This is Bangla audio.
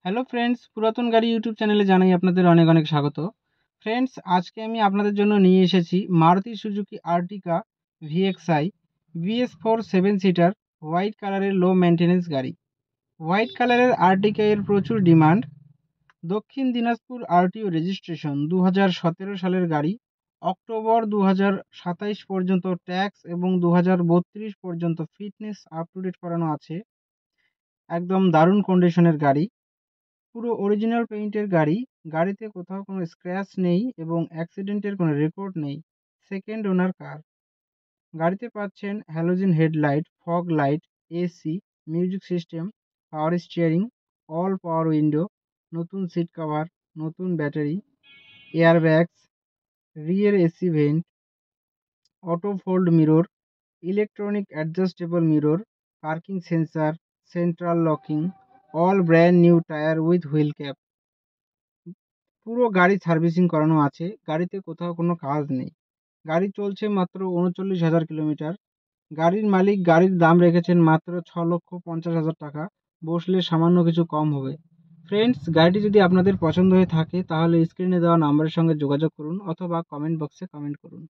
হ্যালো ফ্রেন্ডস, পুরাতন গাড়ি ইউটিউব চ্যানেলে জানাই আপনাদের অনেক অনেক স্বাগত। ফ্রেন্ডস, আজকে আমি আপনাদের জন্য নিয়ে এসেছি Maruti Suzuki আর্টিকা VXI BS4 7 seater white কালারের লো মেনটেন্যান্স গাড়ি। হোয়াইট কালারের আর্টিকা এর প্রচুর ডিমান্ড। দক্ষিণ দিনাজপুর আরটিও রেজিস্ট্রেশন 2017 সালের গাড়ি। অক্টোবর 2027 পর্যন্ত ট্যাক্স এবং 2032 পর্যন্ত ফিটনেস আপ টু ডেট করানো আছে। একদম দারুণ কন্ডিশনের গাড়ি, পুরো অরিজিনাল পেইন্টের গাড়ি। গাড়িতে কোথাও কোনো স্ক্র্যাচ নেই এবং অ্যাক্সিডেন্টের কোনো রেকর্ড নেই। Second owner car. গাড়িতে পাচ্ছেন halogen headlight, fog light, AC, music system, power steering, all power window, নতুন সিট কভার, নতুন battery, airbags, rear AC vent, auto fold mirror, electronic adjustable mirror, parking sensor, central locking, all brand new tyre with wheel cap. পুরো গাড়ি সার্ভিসিং করানো আছে। গাড়িতে কোথাও কোনো কাজ নেই। গাড়ি চলছে মাত্র ৩৯,০০০ কিলোমিটার। গাড়ির মালিক গাড়ির দাম রেখেছেন মাত্র ৬,৫০,০০০ টাকা। বসলে সামান্য কিছু কম হবে। ফ্রেন্ডস, গাড়িটি যদি আপনাদের পছন্দ হয়ে থাকে তাহলে স্ক্রিনে দেওয়া নাম্বারের সঙ্গে যোগাযোগ করুন অথবা কমেন্ট বক্সে কমেন্ট করুন।